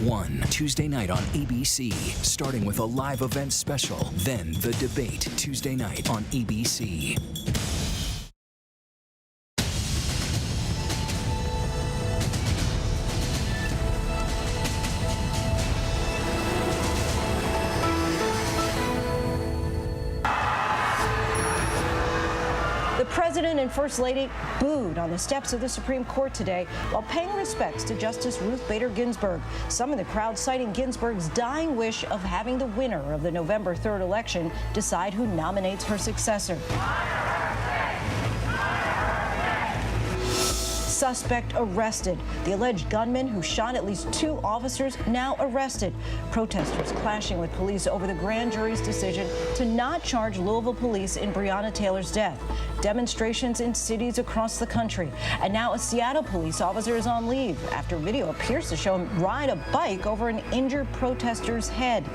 1, Tuesday night on ABC, starting with a live event special, then The Debate, Tuesday night on ABC. The President and First Lady booed on the steps of the Supreme Court today while paying respects to Justice Ruth Bader Ginsburg. Some in the crowd citing Ginsburg's dying wish of having the winner of the November 3rd election decide who nominates her successor. Suspect arrested. The alleged gunman who shot at least 2 officers now arrested. Protesters clashing with police over the grand jury's decision to not charge Louisville police in Breonna Taylor's death. Demonstrations in cities across the country. And now a Seattle police officer is on leave after video appears to show him ride a bike over an injured protester's head.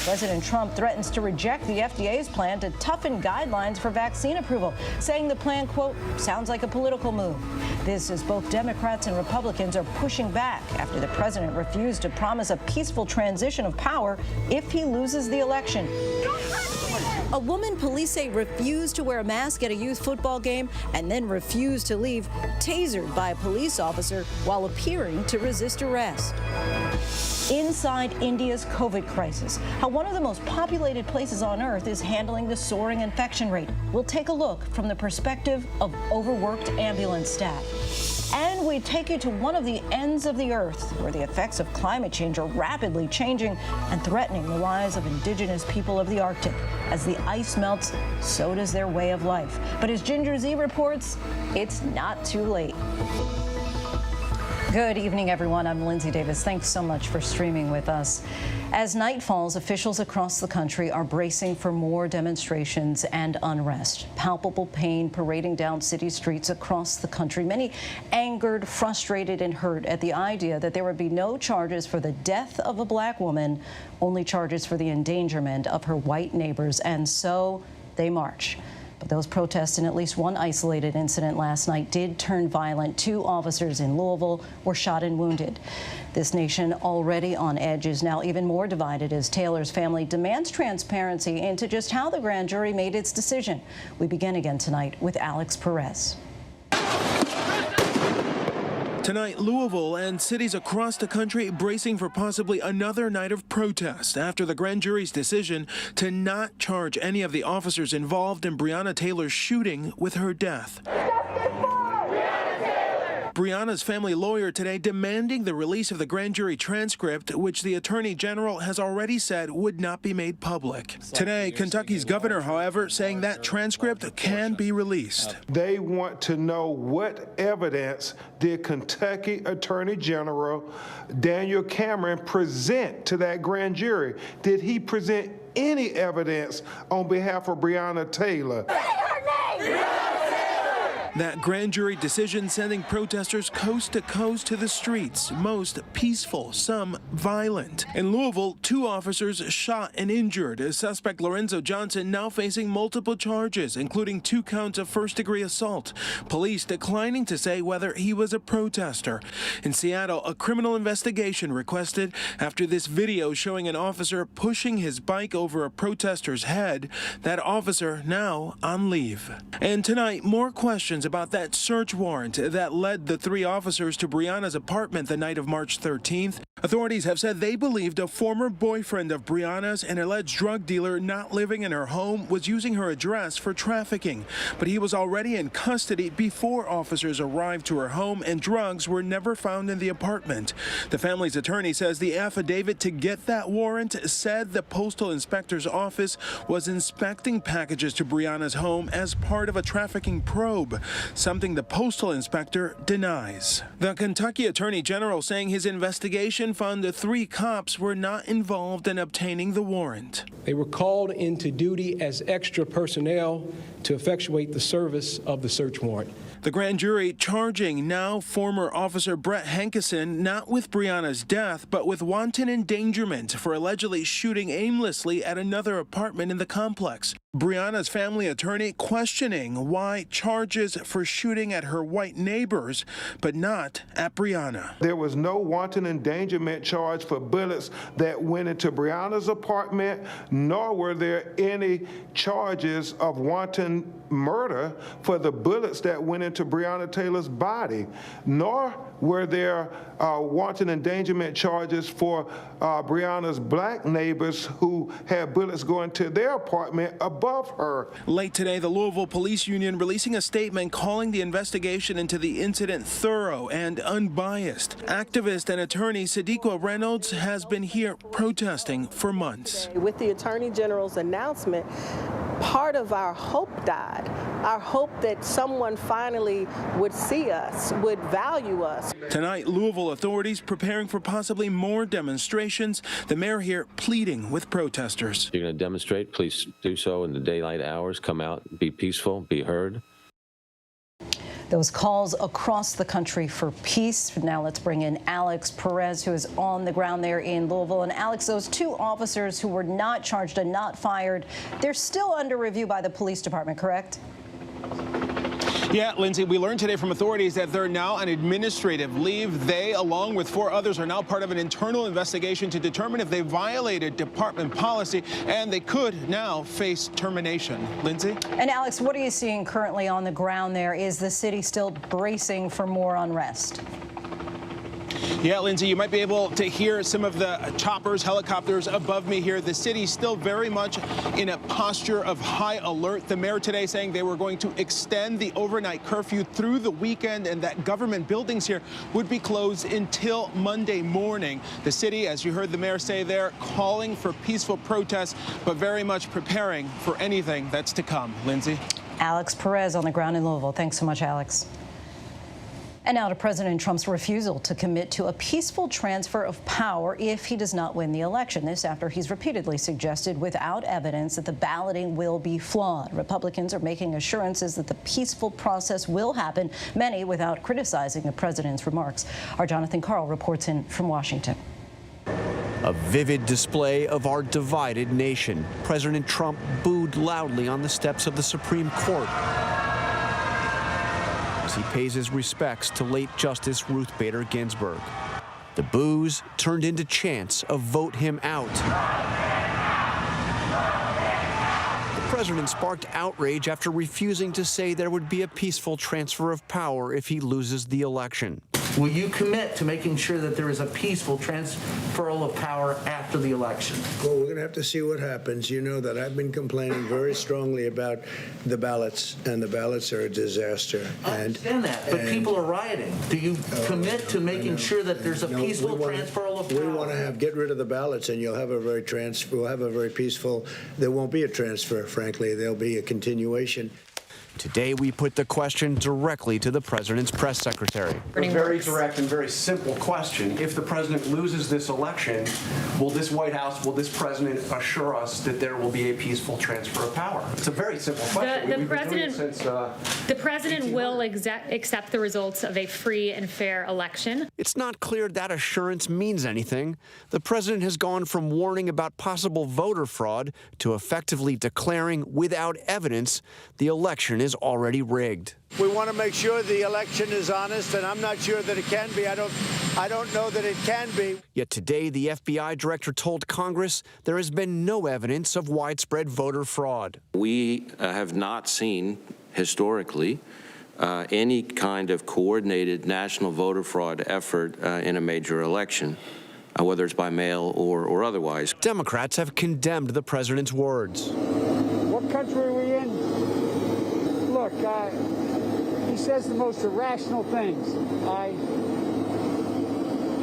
President Trump threatens to reject the FDA's plan to toughen guidelines for vaccine approval, saying the plan, quote, sounds like a political move. This as both Democrats and Republicans are pushing back after the president refused to promise a peaceful transition of power if he loses the election. A woman police say refused to wear a mask at a youth football game and then refused to leave, tasered by a police officer while appearing to resist arrest. Inside India's COVID crisis, how one of the most populated places on earth is handling the soaring infection rate. We'll take a look from the perspective of overworked ambulance staff. And we take you to one of the ends of the earth where the effects of climate change are rapidly changing and threatening the lives of indigenous people of the Arctic. As the ice melts, so does their way of life. But as Ginger Z reports, it's not too late. Good evening, everyone. I'm Lindsay Davis. Thanks so much for streaming with us. As night falls, officials across the country are bracing for more demonstrations and unrest. Palpable pain parading down city streets across the country. Many angered, frustrated, and hurt at the idea that there would be no charges for the death of a black woman, only charges for the endangerment of her white neighbors. And so they march. Those protests in at least one isolated incident last night did turn violent. 2 officers in Louisville were shot and wounded. This nation, already on edge, is now even more divided as Taylor's family demands transparency into just how the grand jury made its decision. We begin again tonight with Alex Perez. Tonight, Louisville and cities across the country bracing for possibly another night of protest after the grand jury's decision to not charge any of the officers involved in Breonna Taylor's shooting with her death. Breonna's family lawyer today demanding the release of the grand jury transcript, which the Attorney General has already said would not be made public. Today, Kentucky's governor, however, saying that transcript can be released. They want to know what evidence did Kentucky Attorney General Daniel Cameron present to that grand jury? Did he present any evidence on behalf of Breonna Taylor? Say her name! That grand jury decision sending protesters coast to coast to the streets, most peaceful, some violent. In Louisville, 2 officers shot and injured. Suspect Lorenzo Johnson now facing multiple charges, including 2 counts of first-degree assault. Police declining to say whether he was a protester. In Seattle, a criminal investigation requested after this video showing an officer pushing his bike over a protester's head. That officer now on leave. And tonight, more questions about that search warrant that led the 3 officers to Breonna's apartment the night of March 13th. Authorities have said they believed a former boyfriend of Breonna's, an alleged drug dealer not living in her home, was using her address for trafficking. But he was already in custody before officers arrived to her home, and drugs were never found in the apartment. The family's attorney says the affidavit to get that warrant said the postal inspector's office was inspecting packages to Breonna's home as part of a trafficking probe, something the postal inspector denies. The Kentucky Attorney General saying his investigation found the 3 cops were not involved in obtaining the warrant. They were called into duty as extra personnel to effectuate the service of the search warrant. The grand jury charging now former officer Brett Hankison not with Breonna's death, but with wanton endangerment for allegedly shooting aimlessly at another apartment in the complex. Breonna's family attorney questioning why charges for shooting at her white neighbors, but not at Breonna. There was no wanton endangerment charge for bullets that went into Breonna's apartment, nor were there any charges of wanton murder for the bullets that went into Breonna Taylor's body, nor were there wanton endangerment charges for Breonna's black neighbors who had bullets going to their apartment above her. Late today, the Louisville Police Union releasing a statement calling the investigation into the incident thorough and unbiased. Activist and attorney Sadiqa Reynolds has been here protesting for months. With the Attorney General's announcement, part of our hope died. Our hope that someone finally would see us, would value us. Tonight, Louisville authorities preparing for possibly more demonstrations. The mayor here pleading with protesters. You're going to demonstrate, please do so in the daylight hours. Come out, be peaceful, be heard. Those calls across the country for peace. Now let's bring in Alex Perez, who is on the ground there in Louisville. And Alex, those two officers who were not charged and not fired, they're still under review by the police department, correct? Yeah, Lindsay, we learned today from authorities that they're now on administrative leave. They, along with 4 others, are now part of an internal investigation to determine if they violated department policy, and they could now face termination. Lindsay? And Alex, what are you seeing currently on the ground there? Is the city still bracing for more unrest? Yeah, Lindsay, you might be able to hear some of the choppers, helicopters above me here. The city's still very much in a posture of high alert. The mayor today saying they were going to extend the overnight curfew through the weekend and that government buildings here would be closed until Monday morning. The city, as you heard the mayor say there, calling for peaceful protests, but very much preparing for anything that's to come. Lindsay? Alex Perez on the ground in Louisville. Thanks so much, Alex. And now to President Trump's refusal to commit to a peaceful transfer of power if he does not win the election. This after he's repeatedly suggested without evidence that the balloting will be flawed. Republicans are making assurances that the peaceful process will happen, many without criticizing the president's remarks. Our Jonathan Karl reports in from Washington. A vivid display of our divided nation. President Trump booed loudly on the steps of the Supreme Court as he pays his respects to late Justice Ruth Bader Ginsburg. The boos turned into chants of "vote him out." The president sparked outrage after refusing to say there would be a peaceful transfer of power if he loses the election. Will you commit to making sure that there is a peaceful transferal of power after the election? Well, we're going to have to see what happens. You know that I've been complaining very strongly about the ballots, and the ballots are a disaster. I understand that, but people are rioting. Do you commit to making sure that there's a peaceful transferal of power? We want to get rid of the ballots, and we'll have a very peaceful. There won't be a transfer, frankly. There'll be a continuation. Today, we put the question directly to the president's press secretary. A very direct and very simple question. If the president loses this election, will this White House, will this president assure us that there will be a peaceful transfer of power? It's a very simple question. The president will accept the results of a free and fair election. It's not clear that assurance means anything. The president has gone from warning about possible voter fraud to effectively declaring without evidence the election is already rigged. We want to make sure the election is honest, and I'm not sure that it can be. I don't know that it can be. Yet today, the FBI director told Congress there has been no evidence of widespread voter fraud. We have not seen historically any kind of coordinated national voter fraud effort in a major election, whether it's by mail or otherwise. Democrats have condemned the president's words. What country are we in? Look, he says the most irrational things. I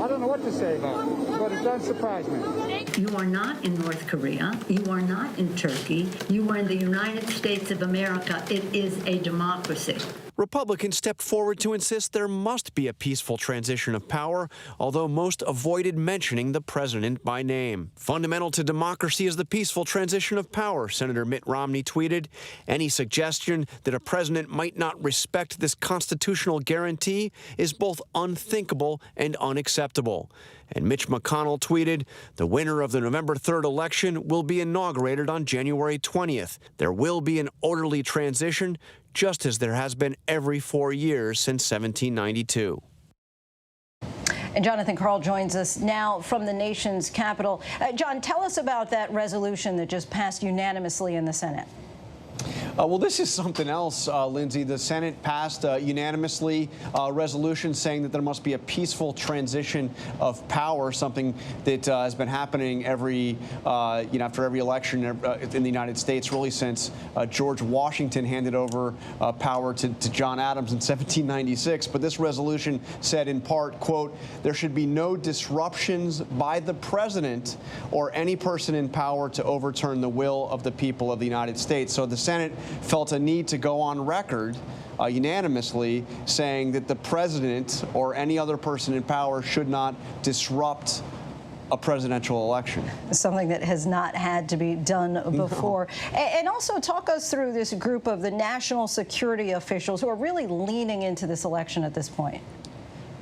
don't know what to say about it, but it does surprise me. You are not in North Korea. You are not in Turkey. You are in the United States of America. It is a democracy. Republicans stepped forward to insist there must be a peaceful transition of power, although most avoided mentioning the president by name. Fundamental to democracy is the peaceful transition of power, Senator Mitt Romney tweeted. Any suggestion that a president might not respect this constitutional guarantee is both unthinkable and unacceptable. And Mitch McConnell tweeted, the winner of the November 3rd election will be inaugurated on January 20th. There will be an orderly transition, just as there has been every 4 years since 1792. And Jonathan Karl joins us now from the nation's capital. John, tell us about that resolution that just passed unanimously in the Senate. Well, this is something else, Lindsay. The Senate passed unanimously a resolution saying that there must be a peaceful transition of power, something that has been happening every, after every election in the United States, really since George Washington handed over power to John Adams in 1796. But this resolution said in part, quote, there should be no disruptions by the president or any person in power to overturn the will of the people of the United States. So the Senate felt a need to go on record unanimously saying that the president or any other person in power should not disrupt a presidential election. Something that has not had to be done before. No. And also talk us through this group of the national security officials who are really leaning into this election at this point.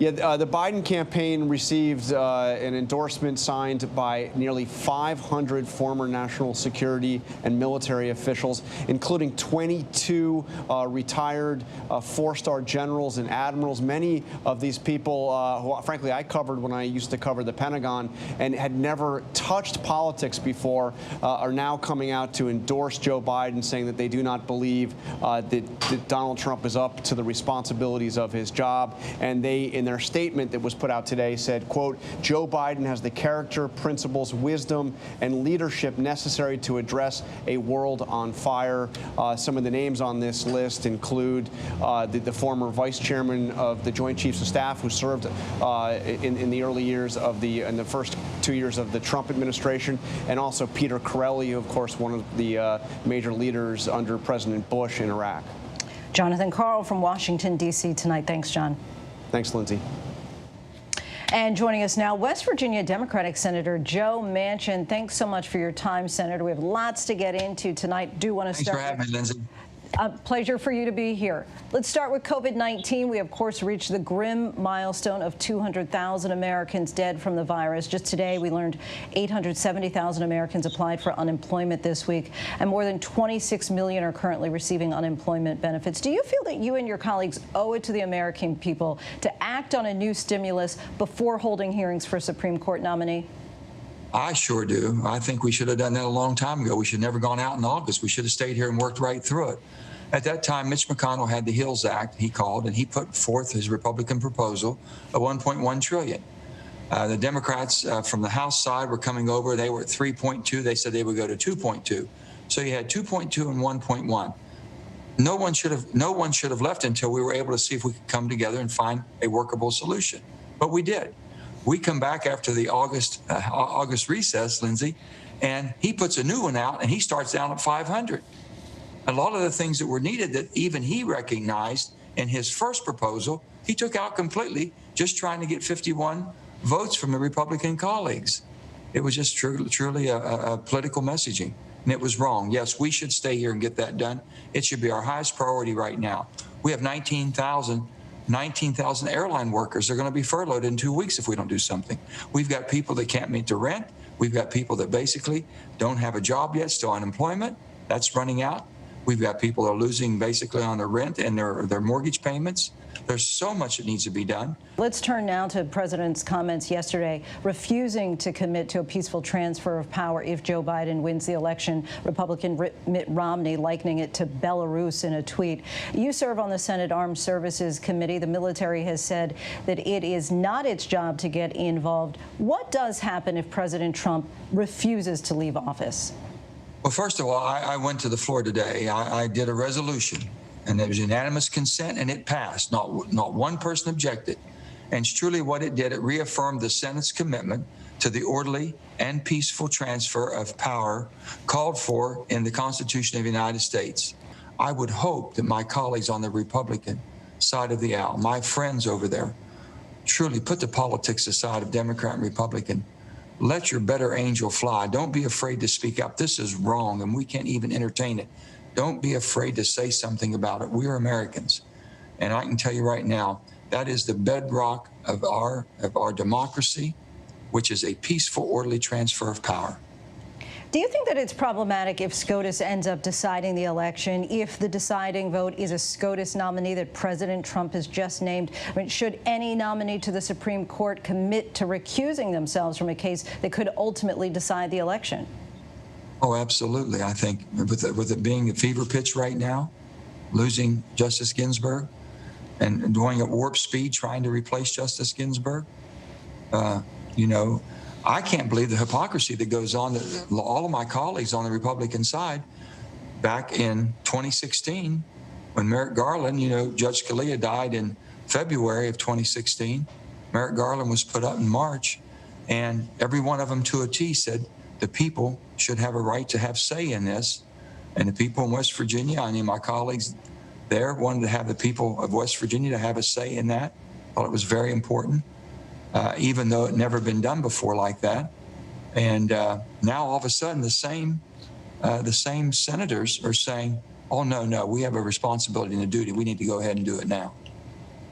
Yeah, the Biden campaign received an endorsement signed by nearly 500 former national security and military officials, including 22 retired four-star generals and admirals. Many of these people, who frankly I covered when I used to cover the Pentagon and had never touched politics before, are now coming out to endorse Joe Biden, saying that they do not believe that Donald Trump is up to the responsibilities of his job. And they, in their statement that was put out today, said, quote, Joe Biden has the character, principles, wisdom, and leadership necessary to address a world on fire. Some of the names on this list include the former vice chairman of the Joint Chiefs of Staff, who served in the early years of in the first 2 years of the Trump administration, and also Peter Corelli, of course, one of the major leaders under President Bush in Iraq. Jonathan Karl from Washington, D.C. tonight. Thanks, John. Thanks, Lindsay. And joining us now, West Virginia Democratic Senator Joe Manchin. Thanks so much for your time, Senator. We have lots to get into tonight. Do want to start. Thanks for having me, Lindsay. A pleasure for you to be here. Let's start with COVID-19. We, of course, reached the grim milestone of 200,000 Americans dead from the virus. Just today, we learned 870,000 Americans applied for unemployment this week, and more than 26 million are currently receiving unemployment benefits. Do you feel that you and your colleagues owe it to the American people to act on a new stimulus before holding hearings for Supreme Court nominee? I sure do. I think we should have done that a long time ago. We should have never gone out in August. We should have stayed here and worked right through it. At that time, Mitch McConnell had the HILS Act, he called, and he put forth his Republican proposal of $1.1 trillion. The Democrats from the House side were coming over. They were at 3.2. They said they would go to 2.2. So you had 2.2 and 1.1. No one should have left until we were able to see if we could come together and find a workable solution. But we did. We come back after the August recess, Lindsay, and he puts a new one out, and he starts down at 500. A lot of the things that were needed that even he recognized in his first proposal, he took out completely, just trying to get 51 votes from the Republican colleagues. It was just truly a political messaging, and it was wrong. Yes, we should stay here and get that done. It should be our highest priority right now. We have 19,000 airline workers. They're going to be furloughed in 2 weeks if we don't do something. We've got people that can't meet the rent. We've got people that basically don't have a job yet, still unemployment. That's running out. We've got people that are losing basically on their rent and their mortgage payments. There's so much that needs to be done. Let's turn now to the president's comments yesterday, refusing to commit to a peaceful transfer of power if Joe Biden wins the election. Republican Mitt Romney likening it to Belarus in a tweet. You serve on the Senate Armed Services Committee. The military has said that it is not its job to get involved. What does happen if President Trump refuses to leave office? Well, first of all, I went to the floor today. I did a resolution, and there was unanimous consent, and it passed. Not one person objected. And it's truly what it did. It reaffirmed the Senate's commitment to the orderly and peaceful transfer of power called for in the Constitution of the United States. I would hope that my colleagues on the Republican side of the aisle, my friends over there, truly put the politics aside of Democrat and Republican. Let your better angel fly. Don't be afraid to speak up. This is wrong, and we can't even entertain it. Don't be afraid to say something about it. We are Americans. And I can tell you right now, that is the bedrock of our democracy, which is a peaceful, orderly transfer of power. Do you think that it's problematic if SCOTUS ends up deciding the election, if the deciding vote is a SCOTUS nominee that President Trump has just named? I mean, should any nominee to the Supreme Court commit to recusing themselves from a case that could ultimately decide the election? Oh, absolutely. I think with it being a fever pitch right now, losing Justice Ginsburg and going at warp speed trying to replace Justice Ginsburg, I can't believe the hypocrisy that goes on. That all of my colleagues on the Republican side, back in 2016, when Merrick Garland, Judge Scalia died in February of 2016, Merrick Garland was put up in March, and every one of them to a T said the people should have a right to have say in this. And the people in West Virginia, I mean, my colleagues there wanted to have the people of West Virginia to have a say in that. Thought it was very important. Even though it never been done before like that. And now all of a sudden the same senators are saying, oh, no, we have a responsibility and a duty. We need to go ahead and do it now.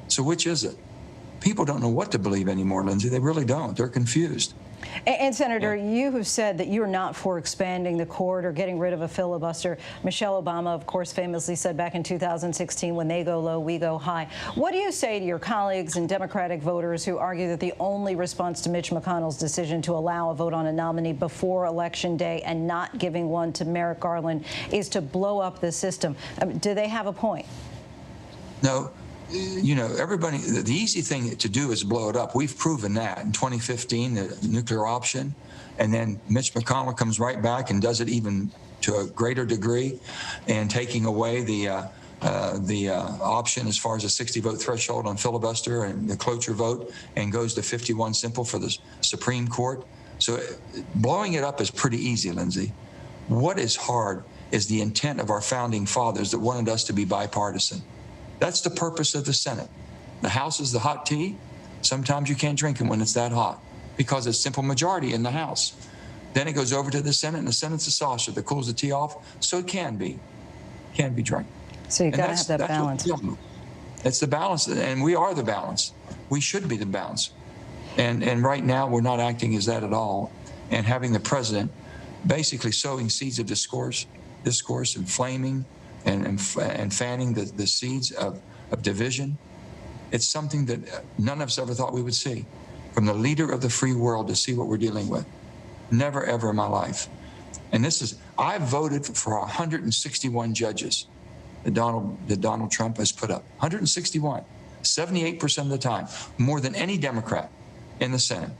So which is it? People don't know what to believe anymore, Lindsay. They really don't. They're confused. And Senator, you have said that you're not for expanding the court or getting rid of a filibuster. Michelle Obama, of course, famously said back in 2016, when they go low, we go high. What do you say to your colleagues and Democratic voters who argue that the only response to Mitch McConnell's decision to allow a vote on a nominee before Election Day and not giving one to Merrick Garland is to blow up the system? Do they have a point? No. Everybody, the easy thing to do is blow it up. We've proven that in 2015, the nuclear option, and then Mitch McConnell comes right back and does it even to a greater degree, and taking away the option as far as a 60-vote threshold on filibuster and the cloture vote, and goes to 51 simple for the Supreme Court. So blowing it up is pretty easy, Lindsay. What is hard is the intent of our founding fathers that wanted us to be bipartisan. That's the purpose of the Senate. The House is the hot tea. Sometimes you can't drink it when it's that hot because it's simple majority in the House. Then it goes over to the Senate, and the Senate's a saucer that cools the tea off, so it can be drank. So you've got to have that balance. It's the balance, and we are the balance. We should be the balance. And right now, we're not acting as that at all. And having the president basically sowing seeds of discourse, inflaming, and fanning the seeds of division. It's something that none of us ever thought we would see. From the leader of the free world to see what we're dealing with. Never, ever in my life. And I voted for 161 judges that Donald Trump has put up. 161, 78% of the time, more than any Democrat in the Senate.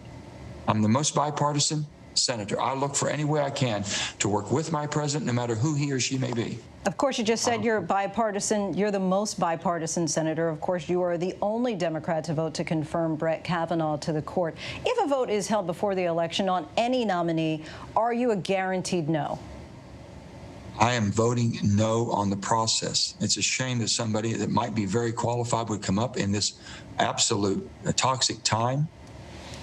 I'm the most bipartisan senator. I look for any way I can to work with my president, no matter who he or she may be. Of course, you just said you're bipartisan. You're the most bipartisan senator. Of course, you are the only Democrat to vote to confirm Brett Kavanaugh to the court. If a vote is held before the election on any nominee, are you a guaranteed no? I am voting no on the process. It's a shame that somebody that might be very qualified would come up in this absolute toxic time.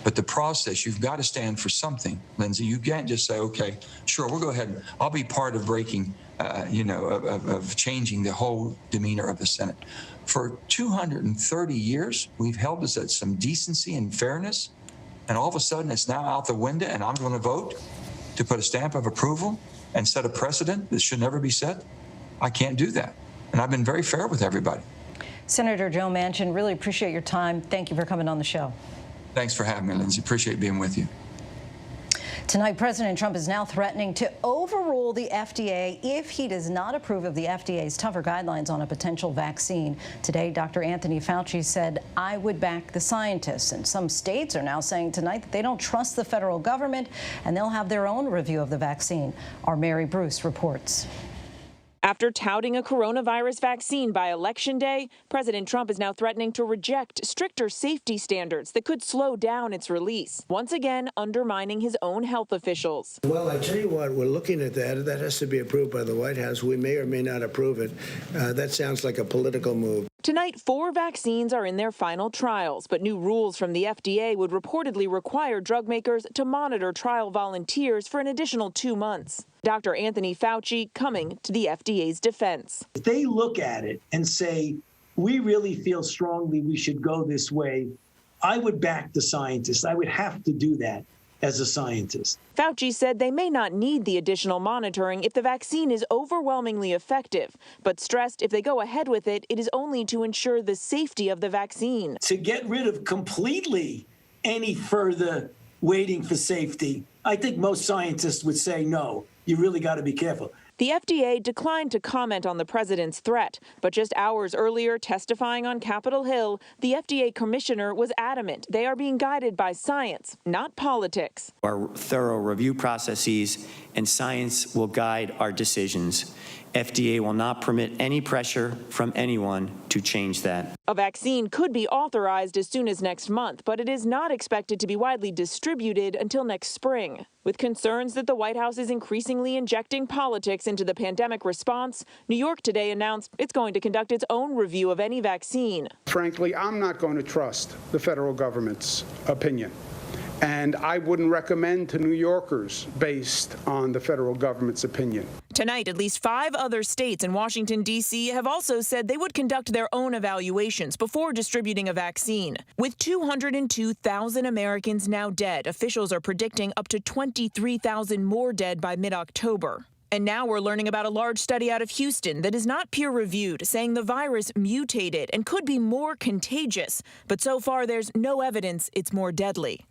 But the process, you've got to stand for something, Lindsay. You can't just say, okay, sure, we'll go ahead. I'll be part of breaking, of changing the whole demeanor of the Senate. For 230 years, we've held this at some decency and fairness. And all of a sudden, it's now out the window, and I'm going to vote to put a stamp of approval and set a precedent that should never be set. I can't do that. And I've been very fair with everybody. Senator Joe Manchin, really appreciate your time. Thank you for coming on the show. Thanks for having me, Lindsay. Appreciate being with you. Tonight, President Trump is now threatening to overrule the FDA if he does not approve of the FDA's tougher guidelines on a potential vaccine. Today, Dr. Anthony Fauci said, I would back the scientists. And some states are now saying tonight that they don't trust the federal government and they'll have their own review of the vaccine. Our Mary Bruce reports. After touting a coronavirus vaccine by Election Day, President Trump is now threatening to reject stricter safety standards that could slow down its release, once again undermining his own health officials. Well, I tell you what, we're looking at that. That has to be approved by the White House. We may or may not approve it. That sounds like a political move. Tonight, 4 vaccines are in their final trials, but new rules from the FDA would reportedly require drug makers to monitor trial volunteers for an additional 2 months. Dr. Anthony Fauci coming to the FDA's defense. If they look at it and say, we really feel strongly we should go this way, I would back the scientists. I would have to do that as a scientist. Fauci said they may not need the additional monitoring if the vaccine is overwhelmingly effective, but stressed if they go ahead with it, it is only to ensure the safety of the vaccine. To get rid of completely any further waiting for safety, I think most scientists would say no. You really got to be careful. The FDA declined to comment on the president's threat, but just hours earlier, testifying on Capitol Hill, the FDA commissioner was adamant they are being guided by science, not politics. Our thorough review processes and science will guide our decisions. FDA will not permit any pressure from anyone to change that. A vaccine could be authorized as soon as next month, but it is not expected to be widely distributed until next spring. With concerns that the White House is increasingly injecting politics into the pandemic response, New York today announced it's going to conduct its own review of any vaccine. Frankly, I'm not going to trust the federal government's opinion. And I wouldn't recommend to New Yorkers based on the federal government's opinion. Tonight, at least 5 other states and Washington, D.C. have also said they would conduct their own evaluations before distributing a vaccine. With 202,000 Americans now dead, officials are predicting up to 23,000 more dead by mid-October. And now we're learning about a large study out of Houston that is not peer-reviewed, saying the virus mutated and could be more contagious. But so far, there's no evidence it's more deadly.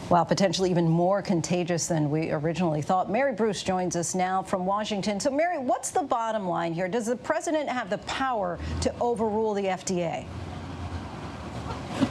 Well, potentially even more contagious than we originally thought. Mary Bruce joins us now from Washington. So, Mary, what's the bottom line here? Does the president have the power to overrule the FDA?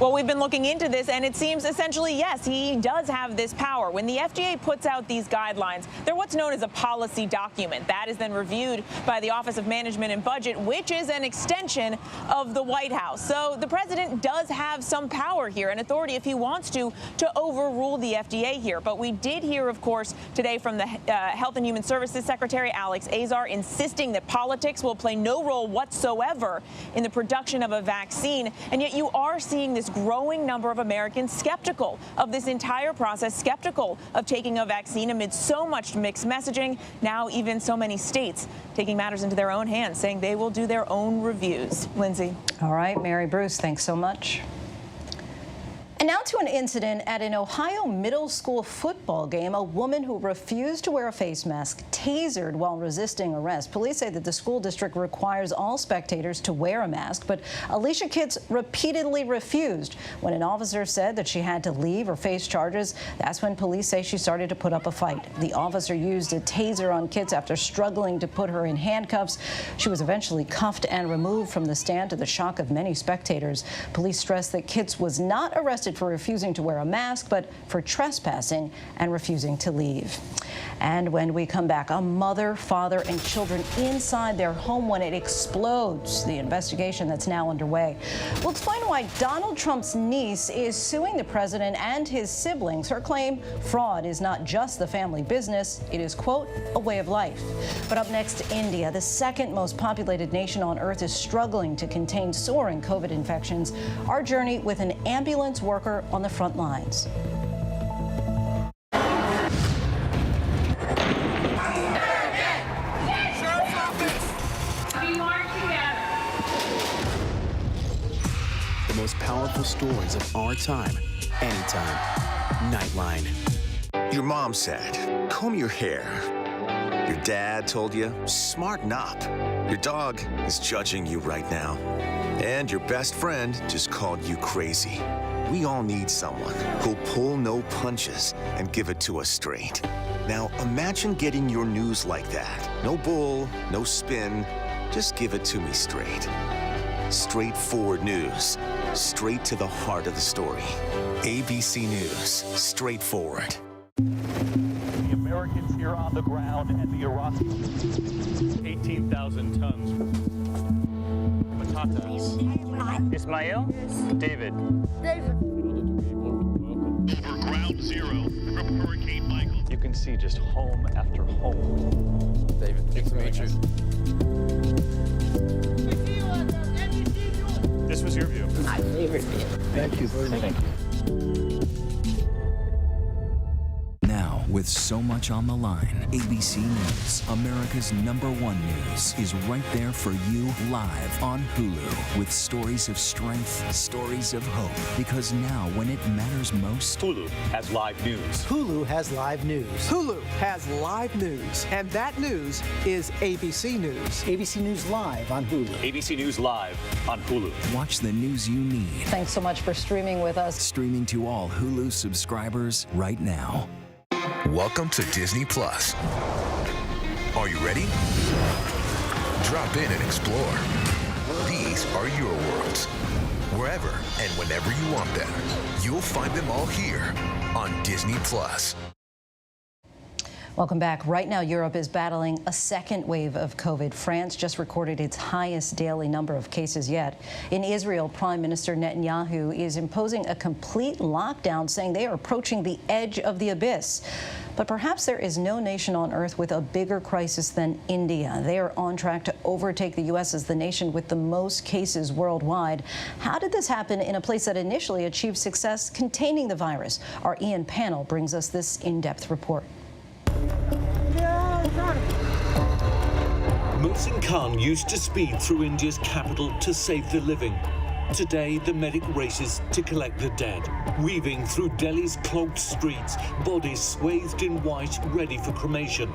Well, we've been looking into this, and it seems essentially, yes, he does have this power. When the FDA puts out these guidelines, they're what's known as a policy document. That is then reviewed by the Office of Management and Budget, which is an extension of the White House. So the president does have some power here and authority, if he wants to overrule the FDA here. But we did hear, of course, today from the Health and Human Services Secretary, Alex Azar, insisting that politics will play no role whatsoever in the production of a vaccine. And yet you are seeing this growing number of Americans skeptical of this entire process, skeptical of taking a vaccine amid so much mixed messaging. Now even so many states taking matters into their own hands, saying they will do their own reviews. Lindsay. All right, Mary Bruce, thanks so much. And now to an incident at an Ohio middle school football game. A woman who refused to wear a face mask tasered while resisting arrest. Police say that the school district requires all spectators to wear a mask, but Alicia Kitts repeatedly refused. When an officer said that she had to leave or face charges, that's when police say she started to put up a fight. The officer used a taser on Kitts after struggling to put her in handcuffs. She was eventually cuffed and removed from the stand to the shock of many spectators. Police stressed that Kitts was not arrested for refusing to wear a mask, but for trespassing and refusing to leave. And when we come back, a mother, father, and children inside their home when it explodes. The investigation that's now underway. We'll explain why Donald Trump's niece is suing the president and his siblings. Her claim, fraud is not just the family business. It is, quote, a way of life. But up next, India, the second most populated nation on earth, is struggling to contain soaring COVID infections. Our journey with an ambulance worker on the front lines. The most powerful stories of our time, anytime. Nightline. Your mom said, comb your hair. Your dad told you, smarten up. Your dog is judging you right now. And your best friend just called you crazy. We all need someone who'll pull no punches and give it to us straight. Now, imagine getting your news like that. No bull, no spin, just give it to me straight. Straightforward news, straight to the heart of the story. ABC News, straightforward. The Americans here on the ground and the Iraqi 18,000 tons. Patatas. Ismail? David. Over ground zero from Hurricane Michael. You can see just home after home. David, nice to meet you. This was your view. My favorite view. Thank you very much. Thank you. Now, with so much on the line, ABC News, America's #1 news, is right there for you live on Hulu with stories of strength, stories of hope. Because now, when it matters most, Hulu has live news. Hulu has live news. Hulu has live news, and that news is ABC News. ABC News Live on Hulu. ABC News Live on Hulu. watch the news you need. Thanks so much for streaming with us. Streaming to all Hulu subscribers right now. Welcome to Disney Plus. Are you ready? Drop in and explore. These are your worlds. Wherever and whenever you want them, you'll find them all here on Disney Plus. Welcome back. Right now, Europe is battling a second wave of COVID. France just recorded its highest daily number of cases yet. In Israel, Prime Minister Netanyahu is imposing a complete lockdown, saying they are approaching the edge of the abyss. But perhaps there is no nation on earth with a bigger crisis than India. They are on track to overtake the U.S. as the nation with the most cases worldwide. How did this happen in a place that initially achieved success containing the virus? Our Ian Pannell brings us this in-depth report. Mohsin Khan used to speed through India's capital to save the living. Today, the medic races to collect the dead, weaving through Delhi's clogged streets, bodies swathed in white, ready for cremation,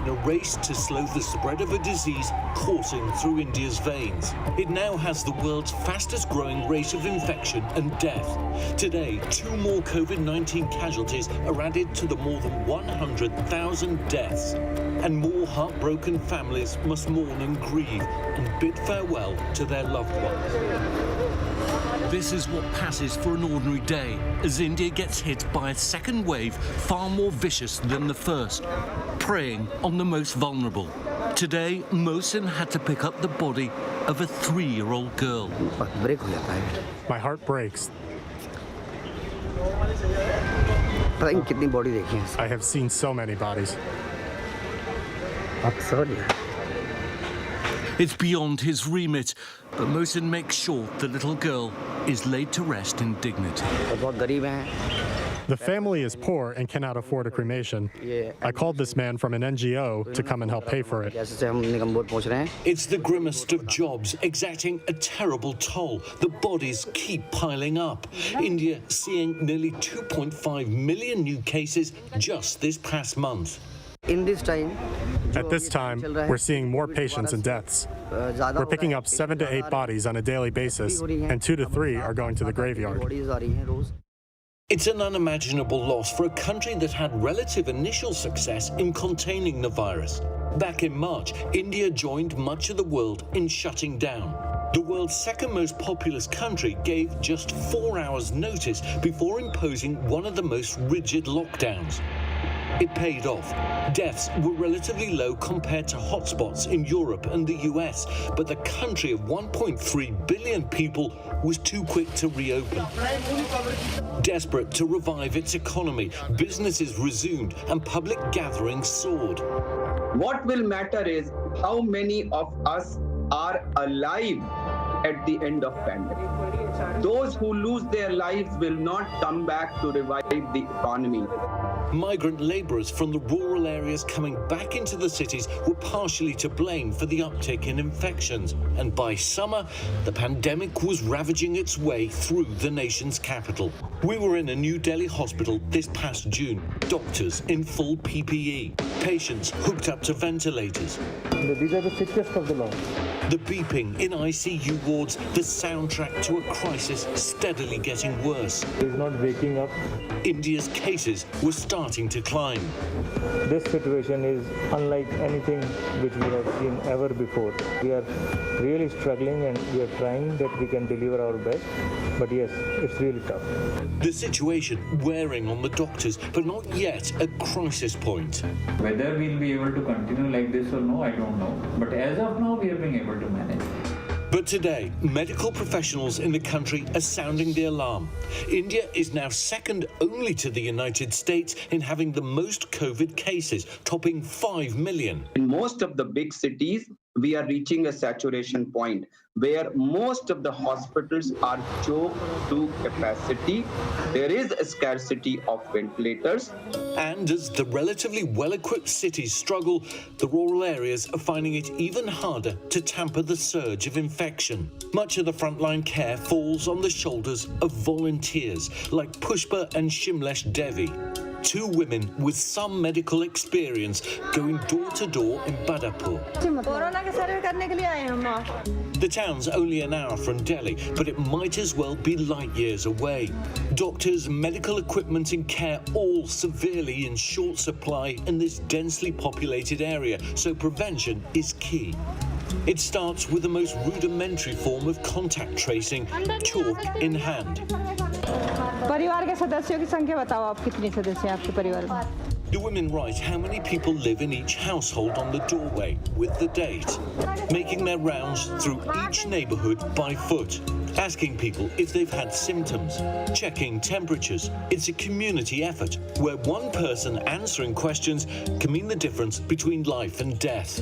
in a race to slow the spread of a disease coursing through India's veins. It now has the world's fastest growing rate of infection and death. Today, 2 more COVID-19 casualties are added to the more than 100,000 deaths. And more heartbroken families must mourn and grieve and bid farewell to their loved ones. This is what passes for an ordinary day as India gets hit by a second wave far more vicious than the first, preying on the most vulnerable. Today, Mohsin had to pick up the body of a 3-year-old girl. My heart breaks. I have seen so many bodies. It's beyond his remit, but Mohsin makes sure the little girl is laid to rest in dignity. The family is poor and cannot afford a cremation. I called this man from an NGO to come and help pay for it. It's the grimmest of jobs, exacting a terrible toll. The bodies keep piling up. India seeing nearly 2.5 million new cases just this past month. At this time, we're seeing more patients and deaths. We're picking up 7 to 8 bodies on a daily basis, and 2 to 3 are going to the graveyard. It's an unimaginable loss for a country that had relative initial success in containing the virus. Back in March, India joined much of the world in shutting down. The world's second most populous country gave just 4 hours' notice before imposing one of the most rigid lockdowns. It paid off. Deaths were relatively low compared to hotspots in Europe and the US, but the country of 1.3 billion people was too quick to reopen. Desperate to revive its economy, businesses resumed and public gatherings soared. What will matter is how many of us are alive at the end of pandemic. Those who lose their lives will not come back to revive the economy. Migrant labourers from the rural areas coming back into the cities were partially to blame for the uptick in infections. And by summer, the pandemic was ravaging its way through the nation's capital. We were in a New Delhi hospital this past June. Doctors in full PPE. Patients hooked up to ventilators. These are the sickest of the lot. The beeping in ICU wards, the soundtrack to a crisis steadily getting worse. He's not waking up. India's cases were starting to climb. This situation is unlike anything which we have seen ever before. We are really struggling and we are trying that we can deliver our best. But yes, it's really tough. The situation wearing on the doctors, but not yet a crisis point. Whether we'll be able to continue like this or no, I don't know. But as of now, we are being able to manage. But today, medical professionals in the country are sounding the alarm. India is now second only to the United States in having the most COVID cases, topping 5 million. In most of the big cities, we are reaching a saturation point where most of the hospitals are choked to capacity. There is a scarcity of ventilators. And as the relatively well-equipped cities struggle, the rural areas are finding it even harder to tamper the surge of infection. Much of the frontline care falls on the shoulders of volunteers like Pushpa and Shimlesh Devi, two women with some medical experience going door to door in Badapur. The town's only an hour from Delhi, but it might as well be light years away. Doctors, medical equipment and care all severely in short supply in this densely populated area, so prevention is key. It starts with the most rudimentary form of contact tracing, chalk in hand. The women write how many people live in each household on the doorway with the date, making their rounds through each neighborhood by foot, asking people if they've had symptoms, checking temperatures. It's a community effort where one person answering questions can mean the difference between life and death.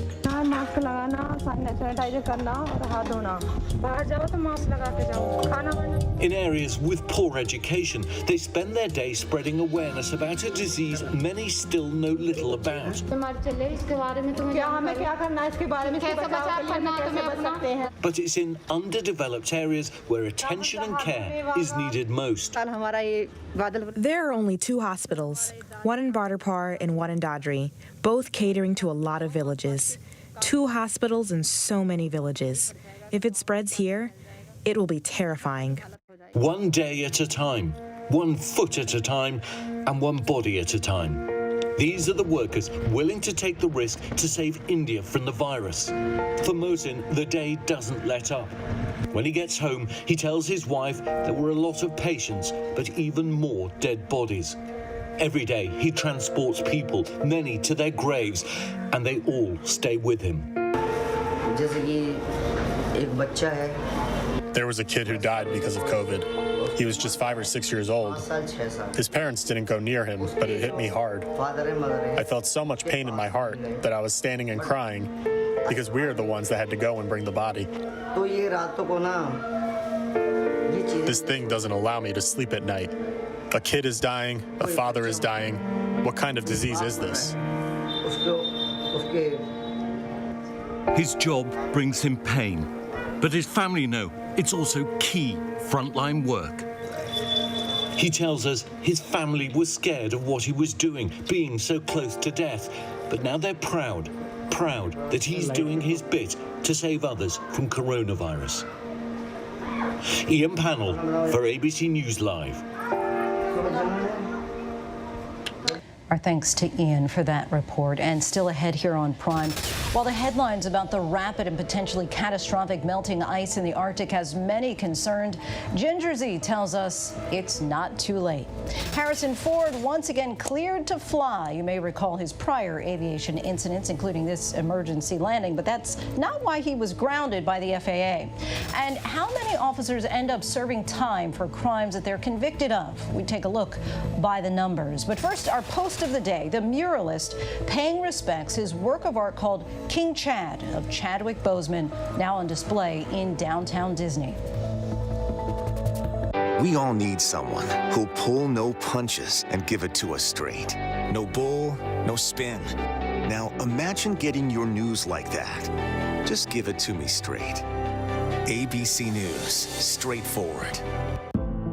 In areas with poor education, they spend their day spreading awareness about a disease many still know little about. But it's in underdeveloped areas where attention and care is needed most. There are only 2 hospitals, one in Badapur and one in Dadri, both catering to a lot of villages. 2 hospitals in so many villages. If it spreads here, it will be terrifying. One day at a time, 1 foot at a time, and 1 body at a time. These are the workers willing to take the risk to save India from the virus. For Mohsin, the day doesn't let up. When he gets home, he tells his wife there were a lot of patients, but even more dead bodies. Every day, he transports people, many to their graves, and they all stay with him. There was a kid who died because of COVID. He was just 5 or 6 years old. His parents didn't go near him, but it hit me hard. I felt so much pain in my heart that I was standing and crying because we are the ones that had to go and bring the body. This thing doesn't allow me to sleep at night. A kid is dying, a father is dying. What kind of disease is this? His job brings him pain, but his family know it's also key frontline work. He tells us his family was scared of what he was doing, being so close to death. But now they're proud that he's doing his bit to save others from coronavirus. Ian Pannell for ABC News Live. Our thanks to Ian for that report. And still ahead here on Prime, while the headlines about the rapid and potentially catastrophic melting ice in the Arctic has many concerned, Ginger Zee tells us it's not too late. Harrison Ford once again cleared to fly. You may recall his prior aviation incidents, including this emergency landing, but that's not why he was grounded by the FAA. And how many officers end up serving time for crimes that they're convicted of? We take a look by the numbers. But first, our post of the day, the muralist paying respects, his work of art called King Chad of Chadwick Boseman, now on display in downtown Disney. We all need someone who'll pull no punches and give it to us straight. No bull, no spin. Now imagine getting your news like that. Just give it to me straight. ABC News, straightforward.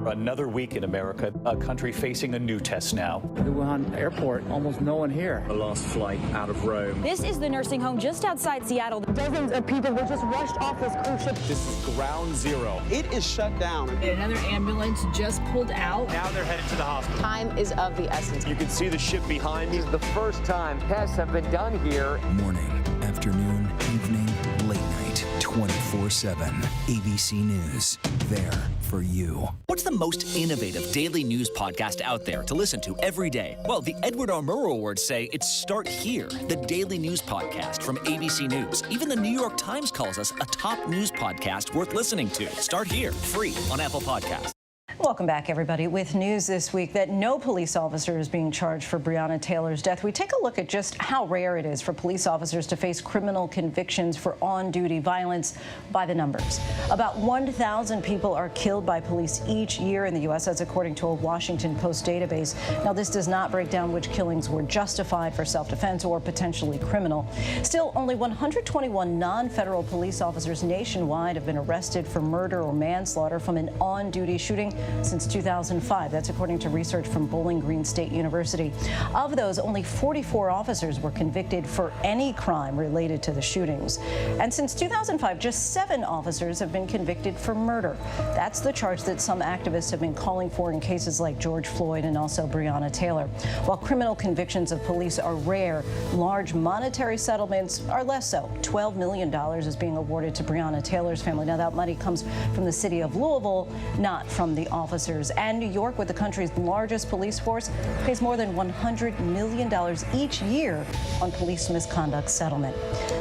Another week in America, a country facing a new test now. The Wuhan airport, almost no one here. The last flight out of Rome. This is the nursing home just outside Seattle. Dozens of people were just rushed off this cruise ship. This is ground zero. It is shut down. Another ambulance just pulled out. Now they're headed to the hospital. Time is of the essence. You can see the ship behind me. This is the first time tests have been done here. Morning, afternoon, evening, late night, 24/7. ABC News. There for you. What's the most innovative daily news podcast out there to listen to every day? Well, the Edward R. Murrow Awards say it's Start Here, the daily news podcast from ABC News. Even the New York Times calls us a top news podcast worth listening to. Start Here, free on Apple Podcasts. Welcome back, everybody. With news this week that no police officer is being charged for Breonna Taylor's death, we take a look at just how rare it is for police officers to face criminal convictions for on-duty violence by the numbers. About 1,000 people are killed by police each year in the U.S. That's according to a Washington Post database. Now, this does not break down which killings were justified for self-defense or potentially criminal. Still, only 121 non-federal police officers nationwide have been arrested for murder or manslaughter from an on-duty shooting since 2005. That's according to research from Bowling Green State University. Of those, only 44 officers were convicted for any crime related to the shootings. And since 2005, just 7 officers have been convicted for murder. That's the charge that some activists have been calling for in cases like George Floyd and also Breonna Taylor. While criminal convictions of police are rare, large monetary settlements are less so. $12 million is being awarded to Breonna Taylor's family. Now, that money comes from the city of Louisville, not from the officers. And New York, with the country's largest police force, pays more than $100 million each year on police misconduct settlement.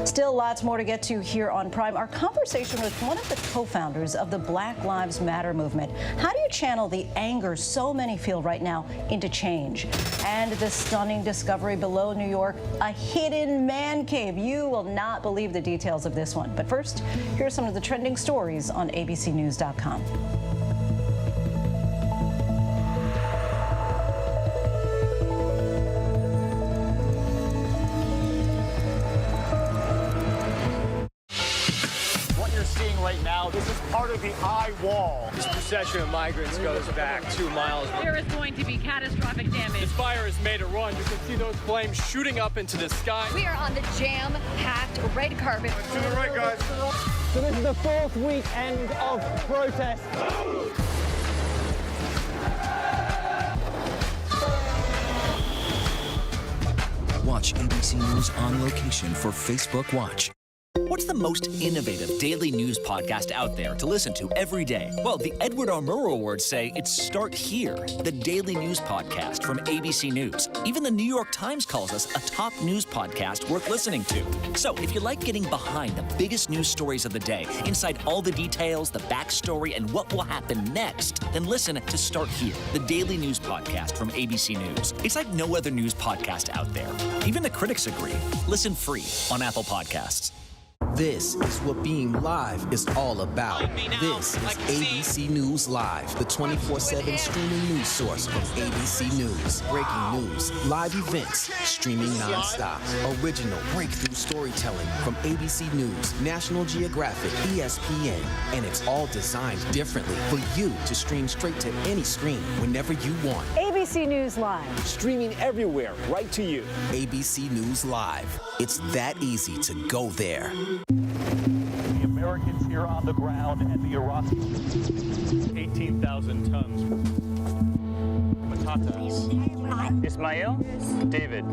Still lots more to get to here on Prime. Our conversation with one of the co-founders of the Black Lives Matter movement. How do you channel the anger so many feel right now into change? And the stunning discovery below New York, a hidden man cave. You will not believe the details of this one. But first, here are some of the trending stories on abcnews.com. Right now, this is part of the eye wall. This procession of migrants goes back 2 miles. There is going to be catastrophic damage. This fire has made a run. You can see those flames shooting up into the sky. We are on the jam-packed red carpet. To the right, guys. So this is the 4th weekend of protest. Watch ABC News on location for Facebook Watch. What's the most innovative daily news podcast out there to listen to every day? Well, the Edward R. Murrow Awards say it's Start Here, the daily news podcast from ABC News. Even the New York Times calls us a top news podcast worth listening to. So if you like getting behind the biggest news stories of the day, inside all the details, the backstory, and what will happen next, then listen to Start Here, the daily news podcast from ABC News. It's like no other news podcast out there. Even the critics agree. Listen free on Apple Podcasts. This is what being live is all about. This is ABC News Live, the 24/7 streaming news source from ABC News. Breaking news, live events, streaming nonstop. Original breakthrough storytelling from ABC News, National Geographic, ESPN, and it's all designed differently for you to stream straight to any screen whenever you want. ABC News Live. Streaming everywhere, right to you. ABC News Live. It's that easy to go there. The Americans here on the ground and the Iraqis. 18,000 tons. Patatas. Ismail? David.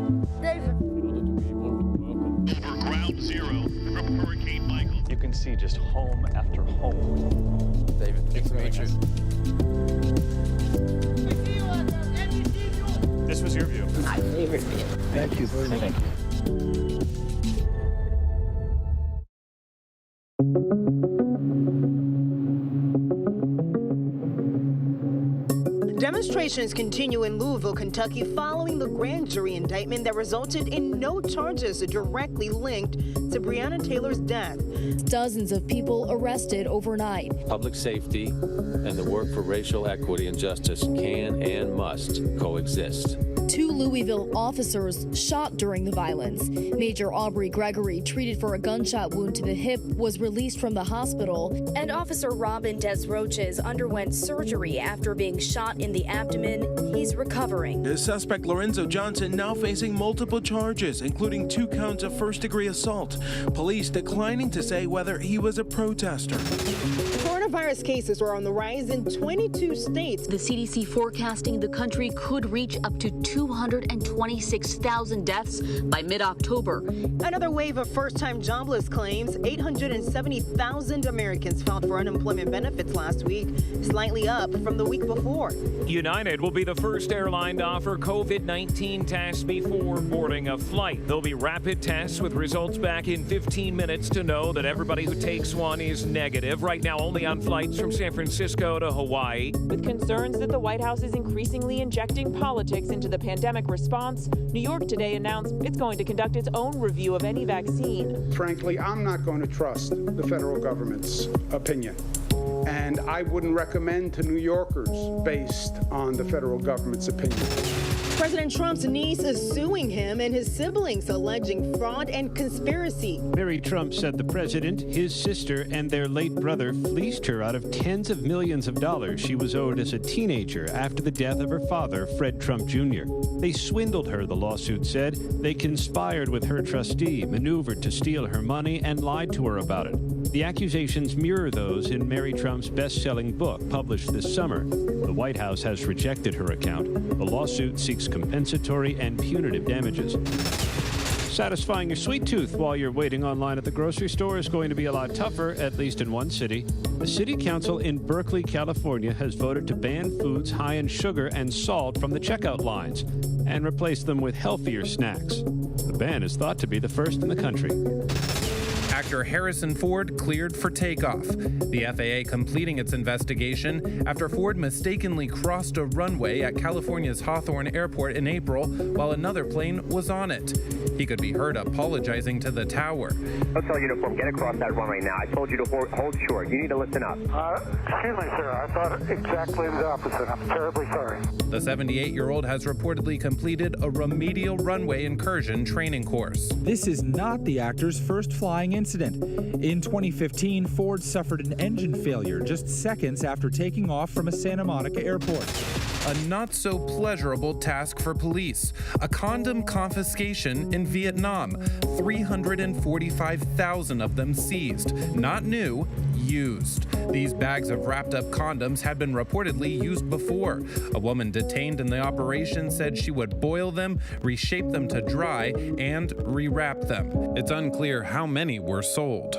Over ground zero from Hurricane Michael. You can see just home after home. David, thanks to meet you. This was your view. My favorite view. Thank you very much. Thank you. Demonstrations continue in Louisville, Kentucky, following the grand jury indictment that resulted in no charges directly linked to Breonna Taylor's death. Dozens of people arrested overnight. Public safety and the work for racial equity and justice can and must coexist. 2 Louisville officers shot during the violence. Major Aubrey Gregory, treated for a gunshot wound to the hip, was released from the hospital. And Officer Robin Desroches underwent surgery after being shot in the abdomen. He's recovering. The suspect Lorenzo Johnson now facing multiple charges, including 2 counts of first-degree assault. Police declining to say whether he was a protester. Coronavirus cases are on the rise in 22 states. The CDC forecasting the country could reach up to 226,000 deaths by mid-October. Another wave of first-time jobless claims. 870,000 Americans filed for unemployment benefits last week, slightly up from the week before. United will be the first airline to offer COVID-19 tests before boarding a flight. There'll be rapid tests with results back in 15 minutes to know that everybody who takes one is negative. Right now, only on flights from San Francisco to Hawaii. With concerns that the White House is increasingly injecting politics into the pandemic response, New York today announced it's going to conduct its own review of any vaccine. Frankly, I'm not going to trust the federal government's opinion. And I wouldn't recommend to New Yorkers based on the federal government's opinion. President Trump's niece is suing him and his siblings, alleging fraud and conspiracy. Mary Trump said the president, his sister, and their late brother fleeced her out of tens of millions of dollars she was owed as a teenager after the death of her father, Fred Trump Jr. They swindled her, the lawsuit said. They conspired with her trustee, maneuvered to steal her money, and lied to her about it. The accusations mirror those in Mary Trump's best-selling book published this summer. The White House has rejected her account. The lawsuit seeks compensatory and punitive damages. Satisfying your sweet tooth while you're waiting online at the grocery store is going to be a lot tougher, at least in one city. The city council in Berkeley, California has voted to ban foods high in sugar and salt from the checkout lines and replace them with healthier snacks. The ban is thought to be the first in the country. Actor Harrison Ford cleared for takeoff. The FAA completing its investigation after Ford mistakenly crossed a runway at California's Hawthorne Airport in April while another plane was on it. He could be heard apologizing to the tower. Hotel uniform, get across that runway now. I told you to hold short. You need to listen up. Excuse me, sir. I thought exactly the opposite. I'm terribly sorry. The 78-year-old has reportedly completed a remedial runway incursion training course. This is not the actor's first flying incident. In 2015, Ford suffered an engine failure just seconds after taking off from a Santa Monica airport. A not-so-pleasurable task for police. A condom confiscation in Vietnam. 345,000 of them seized. Not new, used. These bags of wrapped-up condoms had been reportedly used before. A woman detained in the operation said she would boil them, reshape them to dry, and rewrap them. It's unclear how many were sold.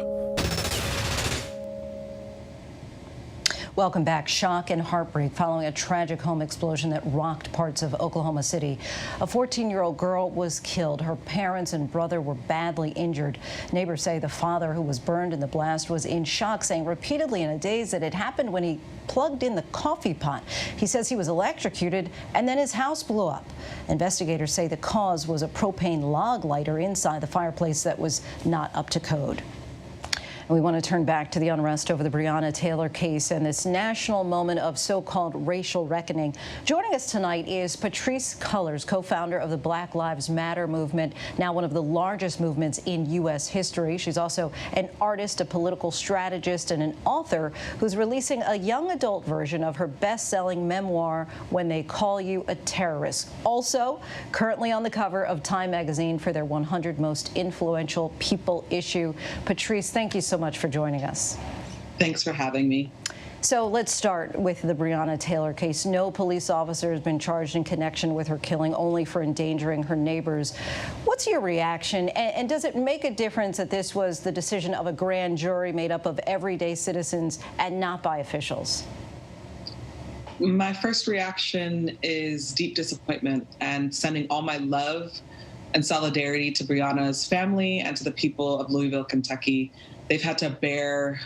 Welcome back. Shock and heartbreak following a tragic home explosion that rocked parts of Oklahoma City. A 14-year-old girl was killed. Her parents and brother were badly injured. Neighbors say the father, who was burned in the blast, was in shock, saying repeatedly in a daze that it happened when he plugged in the coffee pot. He says he was electrocuted and then his house blew up. Investigators say the cause was a propane log lighter inside the fireplace that was not up to code. And we want to turn back to the unrest over the Breonna Taylor case and this national moment of so-called racial reckoning. Joining us tonight is Patrisse Cullors, co-founder of the Black Lives Matter movement, now one of the largest movements in U.S. history. She's also an artist, a political strategist, and an author who's releasing a young adult version of her best-selling memoir, When They Call You a Terrorist. Also, currently on the cover of Time magazine for their 100 Most Influential People issue. Patrisse, thank you so much for joining us. Thanks for having me. So let's start with the Breonna Taylor case. No police officer has been charged in connection with her killing, only for endangering her neighbors. What's your reaction? And does it make a difference that this was the decision of a grand jury made up of everyday citizens and not by officials? My first reaction is deep disappointment and sending all my love and solidarity to Breonna's family and to the people of Louisville, Kentucky. They've had to bear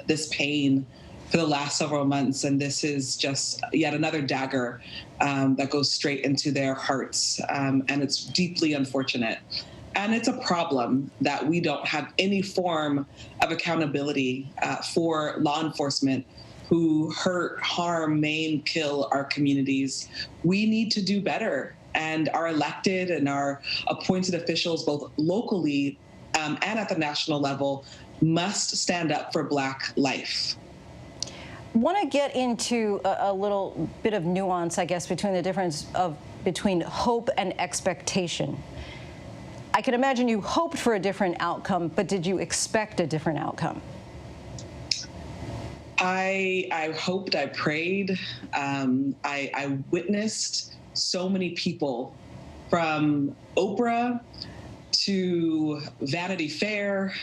this pain for the last several months, and this is just yet another dagger that goes straight into their hearts, and it's deeply unfortunate. And it's a problem that we don't have any form of accountability for law enforcement who hurt, harm, maim, kill our communities. We need to do better. and our elected and our appointed officials, both locally and at the national level, must stand up for Black life. I want to get into a little bit of nuance, I guess, between the difference between hope and expectation. I can imagine you hoped for a different outcome, but did you expect a different outcome? I hoped, I prayed, I witnessed so many people, from Oprah to Vanity Fair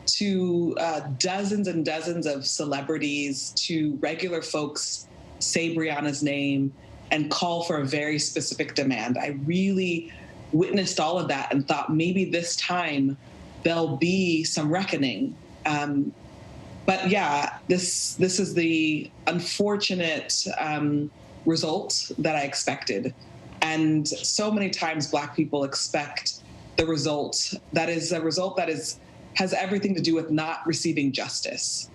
to dozens and dozens of celebrities, to regular folks, say Breonna's name and call for a very specific demand. I really witnessed all of that and thought maybe this time there'll be some reckoning. But yeah, this is the unfortunate result that I expected. And so many times Black people expect the result that is a result that has everything to do with not receiving justice.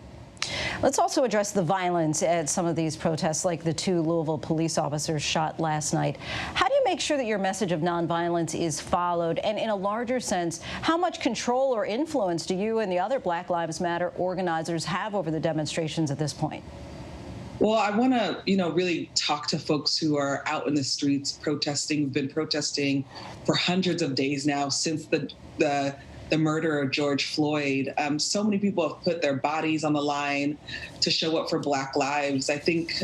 Let's also address the violence at some of these protests, like the 2 Louisville police officers shot last night. How do you make sure that your message of nonviolence is followed? And in a larger sense, how much control or influence do you and the other Black Lives Matter organizers have over the demonstrations at this point? Well, I want to, really talk to folks who are out in the streets protesting. We've been protesting for hundreds of days now since the murder of George Floyd. So many people have put their bodies on the line to show up for Black lives. I think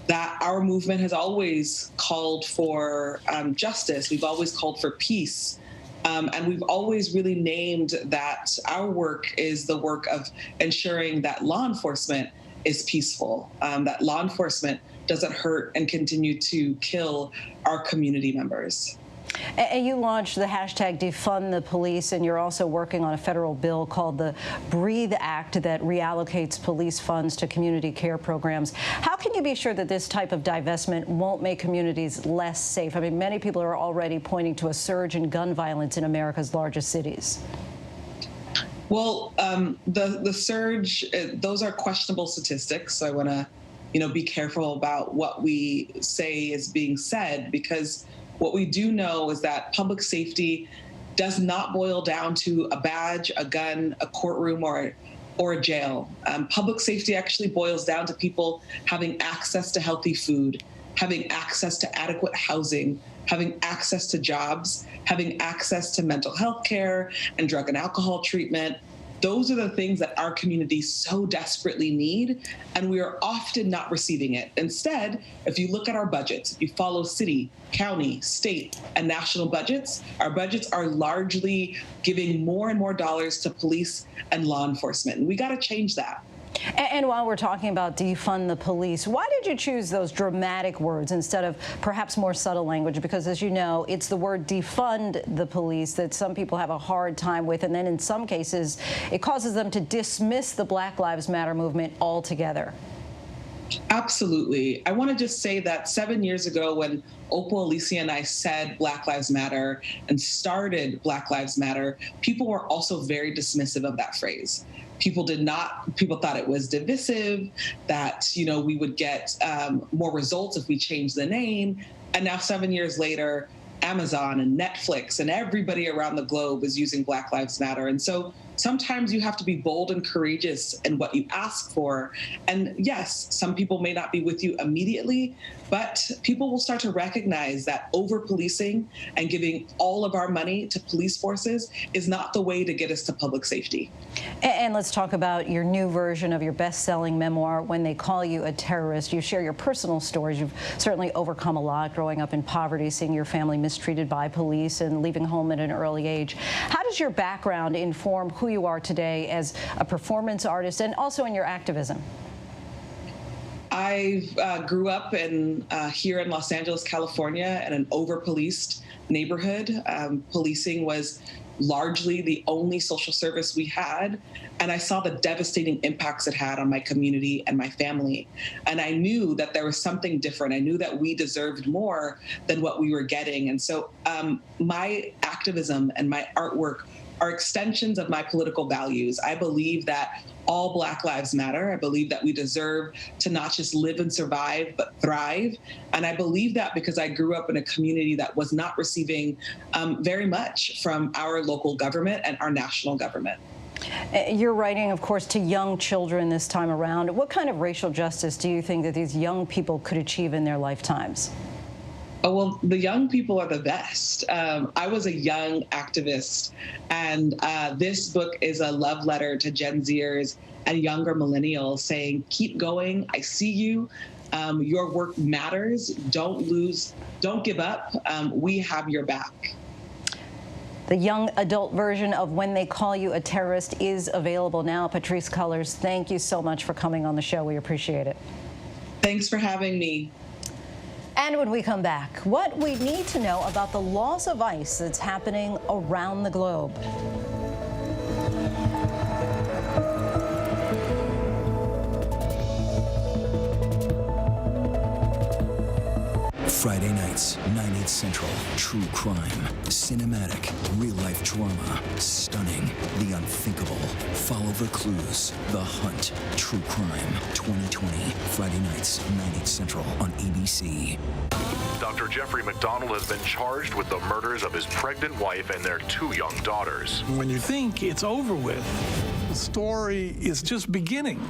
that our movement has always called for justice. We've always called for peace. And we've always really named that our work is the work of ensuring that law enforcement is peaceful, that law enforcement doesn't hurt and continue to kill our community members. And you launched the hashtag Defund the Police, and you're also working on a federal bill called the Breathe Act that reallocates police funds to community care programs. How can you be sure that this type of divestment won't make communities less safe? I mean, many people are already pointing to a surge in gun violence in America's largest cities. Well, the surge, those are questionable statistics. So I want to, be careful about what we say is being said, because what we do know is that public safety does not boil down to a badge, a gun, a courtroom, or a jail. Public safety actually boils down to people having access to healthy food, having access to adequate housing, having access to jobs, having access to mental health care and drug and alcohol treatment. Those are the things that our community so desperately need, and we are often not receiving it. Instead, if you look at our budgets, if you follow city, county, state, and national budgets, our budgets are largely giving more and more dollars to police and law enforcement, and we got to change that. And while we're talking about defund the police, why did you choose those dramatic words instead of perhaps more subtle language? Because, as you know, it's the word defund the police that some people have a hard time with. And then in some cases, it causes them to dismiss the Black Lives Matter movement altogether. Absolutely. I want to just say that 7 years ago, when Opal, Alicia, and I said Black Lives Matter and started Black Lives Matter, people were also very dismissive of that phrase. People thought it was divisive, that, we would get more results if we changed the name. And now 7 years later, Amazon and Netflix and everybody around the globe is using Black Lives Matter. And so sometimes you have to be bold and courageous in what you ask for. And yes, some people may not be with you immediately, but people will start to recognize that over-policing and giving all of our money to police forces is not the way to get us to public safety. And let's talk about your new version of your best-selling memoir, When They Call You a Terrorist. You share your personal stories. You've certainly overcome a lot, growing up in poverty, seeing your family mistreated by police, and leaving home at an early age. How does your background inform who you are today as a performance artist and also in your activism? I grew up here in Los Angeles, California, in an over-policed neighborhood. Policing was largely the only social service we had, and I saw the devastating impacts it had on my community and my family. And I knew that there was something different. I knew that we deserved more than what we were getting. And so my activism and my artwork are extensions of my political values. I believe that all Black lives matter. I believe that we deserve to not just live and survive, but thrive. And I believe that because I grew up in a community that was not receiving very much from our local government and our national government. You're writing, of course, to young children this time around. What kind of racial justice do you think that these young people could achieve in their lifetimes? Oh, well, the young people are the best. I was a young activist, and this book is a love letter to Gen Zers and younger millennials saying, keep going. I see you. Your work matters. Don't lose. Don't give up. We have your back. The young adult version of When They Call You a Terrorist is available now. Patrisse Cullors, thank you so much for coming on the show. We appreciate it. Thanks for having me. And when we come back, what we need to know about the loss of ice that's happening around the globe. Friday nights, 9/8 Central. True crime, cinematic, real-life drama, stunning, the unthinkable. Follow the clues. The Hunt. True crime. 2020. Friday nights, 9/8 Central on ABC. Dr. Jeffrey McDonald has been charged with the murders of his pregnant wife and their 2 young daughters. When you think it's over with, the story is just beginning.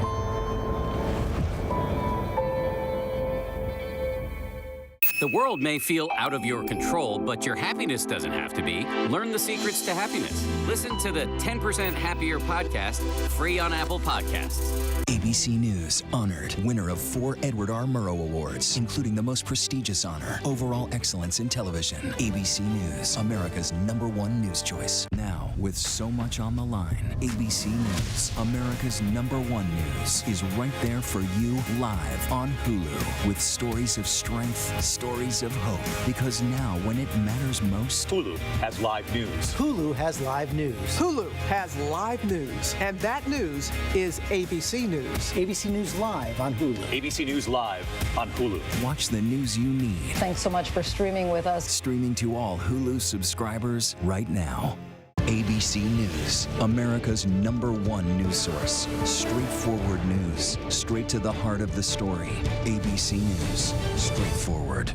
The world may feel out of your control, but your happiness doesn't have to be. Learn the secrets to happiness. Listen to the 10% Happier podcast, free on Apple Podcasts. ABC News honored winner of 4 Edward R. Murrow Awards, including the most prestigious honor, Overall Excellence in Television. ABC News, America's #1 news choice. Now, with so much on the line, ABC News, America's #1 news, is right there for you live on Hulu with stories of strength, stories of hope. Because now, when it matters most, Hulu has live news. Hulu has live news. Hulu has live news. And that news is ABC News. ABC News Live on Hulu. ABC News Live on Hulu. Watch the news you need. Thanks so much for streaming with us. Streaming to all Hulu subscribers right now. ABC News, America's #1 news source. Straightforward news, straight to the heart of the story. ABC News, straightforward.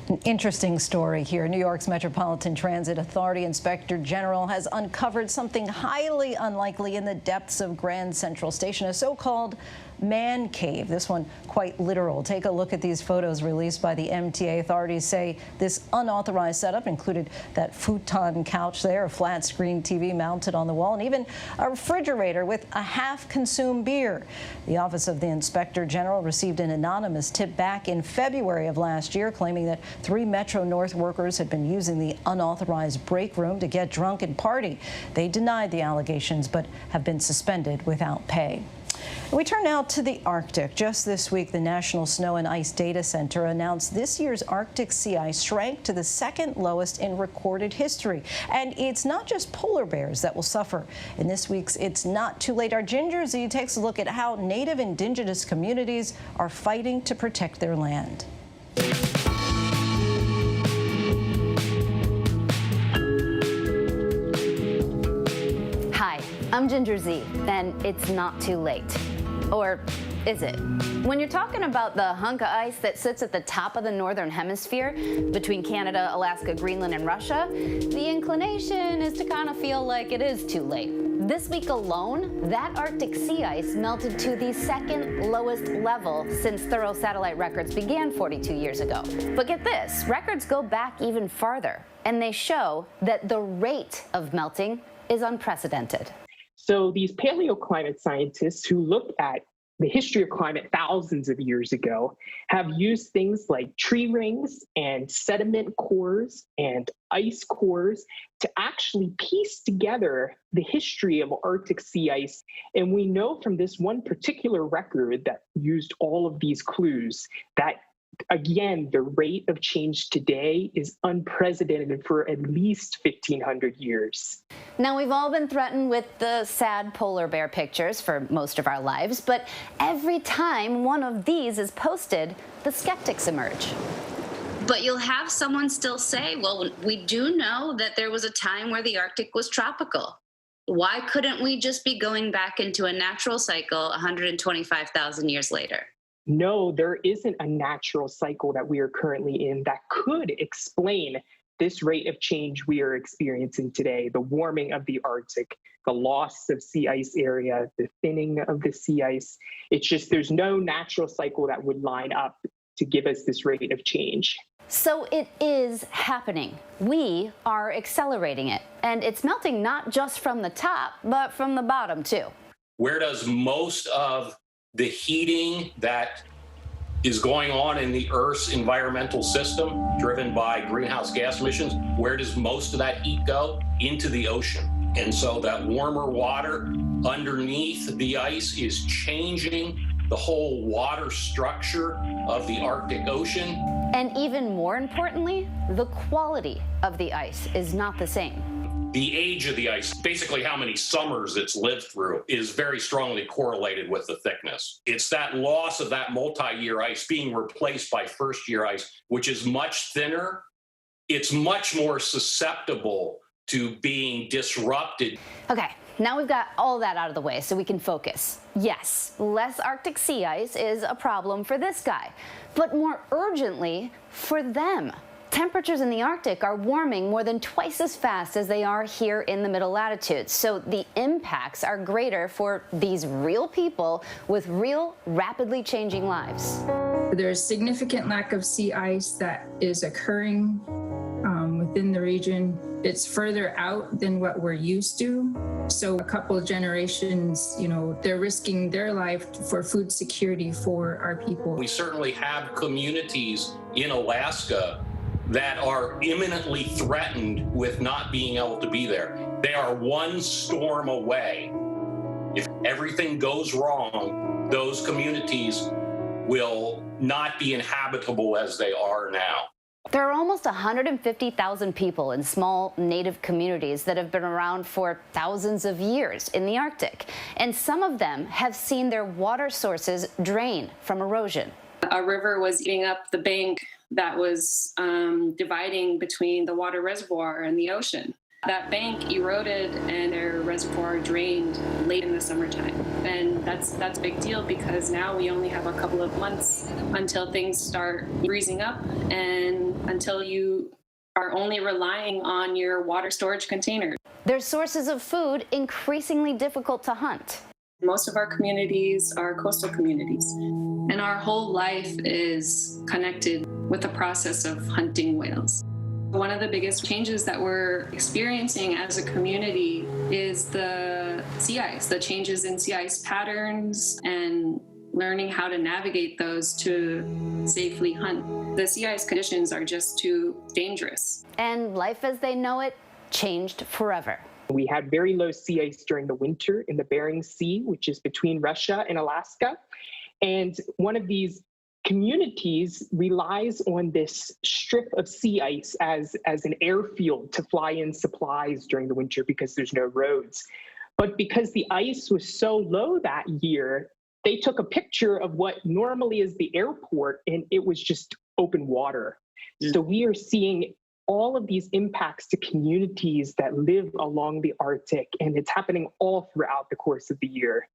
An interesting story here. New York's Metropolitan Transit Authority Inspector General has uncovered something highly unlikely in the depths of Grand Central Station, a so-called man cave. This one quite literal. Take a look at these photos released by the MTA. Authorities say this unauthorized setup included that futon couch there, a flat screen TV mounted on the wall, and even a refrigerator with a half-consumed beer. The Office of the Inspector General received an anonymous tip back in February of last year claiming that 3 Metro North workers had been using the unauthorized break room to get drunk and party. They denied the allegations but have been suspended without pay. We turn now to the Arctic. Just this week, the National Snow and Ice Data Center announced this year's Arctic sea ice shrank to the 2nd lowest in recorded history. And it's not just polar bears that will suffer. In this week's It's Not Too Late, our Ginger Z takes a look at how Native Indigenous communities are fighting to protect their land. Hi, I'm Ginger Z, and it's not too late. Or is it? When you're talking about the hunk of ice that sits at the top of the northern hemisphere between Canada, Alaska, Greenland, and Russia, the inclination is to kind of feel like it is too late. This week alone, that Arctic sea ice melted to the 2nd lowest level since thorough satellite records began 42 years ago. But get this, records go back even farther, and they show that the rate of melting is unprecedented. So these paleoclimate scientists who looked at the history of climate thousands of years ago have used things like tree rings and sediment cores and ice cores to actually piece together the history of Arctic sea ice. And we know from this one particular record that used all of these clues that, again, the rate of change today is unprecedented for at least 1,500 years. Now, we've all been threatened with the sad polar bear pictures for most of our lives, but every time one of these is posted, the skeptics emerge. But you'll have someone still say, well, we do know that there was a time where the Arctic was tropical. Why couldn't we just be going back into a natural cycle 125,000 years later? No, there isn't a natural cycle that we are currently in that could explain this rate of change we are experiencing today, the warming of the Arctic, the loss of sea ice area, the thinning of the sea ice. It's just there's no natural cycle that would line up to give us this rate of change. So it is happening. We are accelerating it. And it's melting not just from the top, but from the bottom too. Where does most of the heating that is going on in the Earth's environmental system, driven by greenhouse gas emissions, where does most of that heat go? Into the ocean. And so that warmer water underneath the ice is changing the whole water structure of the Arctic Ocean. And even more importantly, the quality of the ice is not the same. The age of the ice, basically how many summers it's lived through, is very strongly correlated with the thickness. It's that loss of that multi-year ice being replaced by first-year ice, which is much thinner. It's much more susceptible to being disrupted. Okay, now we've got all that out of the way so we can focus. Yes, less Arctic sea ice is a problem for this guy, but more urgently for them. Temperatures in the Arctic are warming more than twice as fast as they are here in the middle latitudes. So the impacts are greater for these real people with real, rapidly changing lives. There's significant lack of sea ice that is occurring within the region. It's further out than what we're used to. So a couple of generations, they're risking their life for food security for our people. We certainly have communities in Alaska that are imminently threatened with not being able to be there. They are one storm away. If everything goes wrong, those communities will not be inhabitable as they are now. There are almost 150,000 people in small native communities that have been around for thousands of years in the Arctic, and some of them have seen their water sources drain from erosion. A river was eating up the bank that was dividing between the water reservoir and the ocean. That bank eroded and their reservoir drained late in the summertime. And that's a big deal because now we only have a couple of months until things start freezing up and until you are only relying on your water storage containers. Their sources of food increasingly difficult to hunt. Most of our communities are coastal communities, and our whole life is connected with the process of hunting whales. One of the biggest changes that we're experiencing as a community is the sea ice, the changes in sea ice patterns and learning how to navigate those to safely hunt. The sea ice conditions are just too dangerous. And life as they know it changed forever. We had very low sea ice during the winter in the Bering Sea, which is between Russia and Alaska. And one of these communities relies on this strip of sea ice as an airfield to fly in supplies during the winter because there's no roads. But because the ice was so low that year, they took a picture of what normally is the airport, and it was just open water. So we are seeing all of these impacts to communities that live along the Arctic, and it's happening all throughout the course of the year.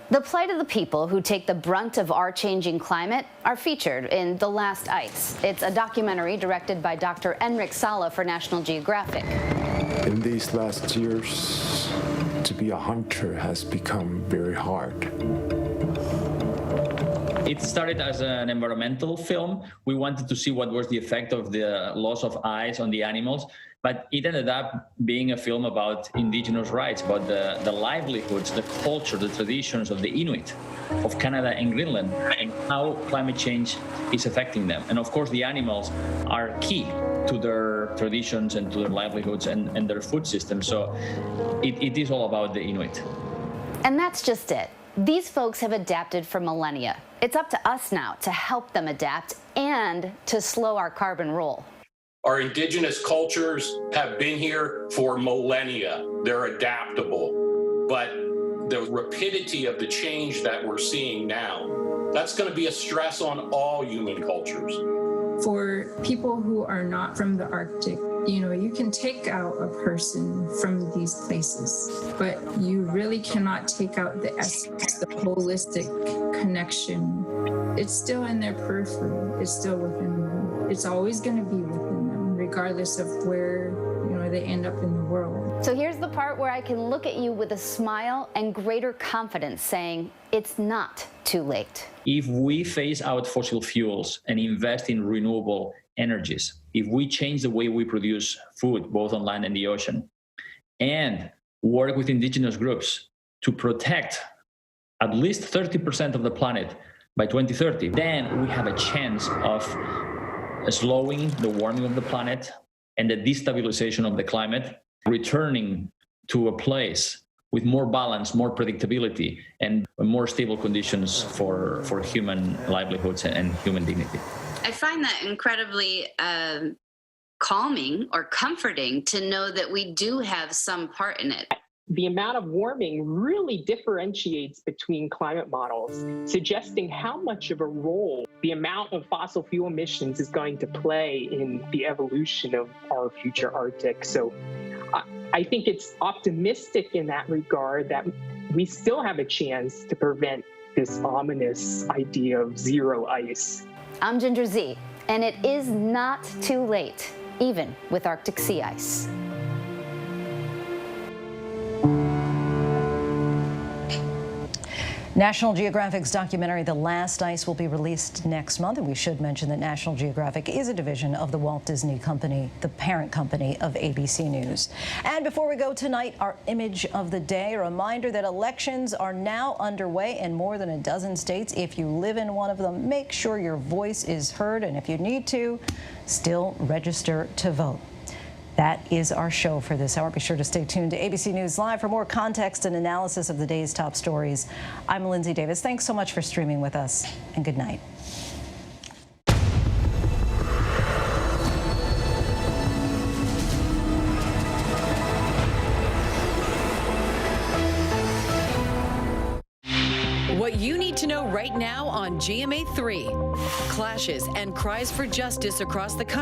The plight of the people who take the brunt of our changing climate are featured in The Last Ice. It's a documentary directed by Dr. Enrik Sala for National Geographic. In these last years, to be a hunter has become very hard. It started as an environmental film. We wanted to see what was the effect of the loss of ice on the animals, but it ended up being a film about indigenous rights, about the livelihoods, the culture, the traditions of the Inuit of Canada and Greenland, and how climate change is affecting them. And of course, the animals are key to their traditions and to their livelihoods and their food system. So it is all about the Inuit. And that's just it. These folks have adapted for millennia. It's up to us now to help them adapt and to slow our carbon roll. Our indigenous cultures have been here for millennia. They're adaptable. But the rapidity of the change that we're seeing now, that's going to be a stress on all human cultures. For people who are not from the Arctic, you know, you can take out a person from these places, but you really cannot take out the essence, the holistic connection. It's still in their periphery. It's still within them. It's always going to be within them, regardless of where, you know, they end up in the world. So here's the part where I can look at you with a smile and greater confidence saying, it's not too late. If we phase out fossil fuels and invest in renewable energies, if we change the way we produce food, both on land and the ocean, and work with indigenous groups to protect at least 30% of the planet by 2030, then we have a chance of slowing the warming of the planet and the destabilization of the climate, returning to a place with more balance, more predictability, and more stable conditions for human livelihoods and human dignity. I find that incredibly calming or comforting to know that we do have some part in it. The amount of warming really differentiates between climate models, suggesting how much of a role the amount of fossil fuel emissions is going to play in the evolution of our future Arctic. So I think it's optimistic in that regard that we still have a chance to prevent this ominous idea of zero ice. I'm Ginger Z, and it is not too late, even with Arctic sea ice. National Geographic's documentary, The Last Ice, will be released next month. And we should mention that National Geographic is a division of the Walt Disney Company, the parent company of ABC News. And before we go tonight, our image of the day, a reminder that elections are now underway in more than a dozen states. If you live in one of them, make sure your voice is heard. And if you need to, still register to vote. That is our show for this hour. Be sure to stay tuned to ABC News Live for more context and analysis of the day's top stories. I'm Lindsay Davis. Thanks so much for streaming with us, and good night. What you need to know right now on GMA3. Clashes and cries for justice across the country.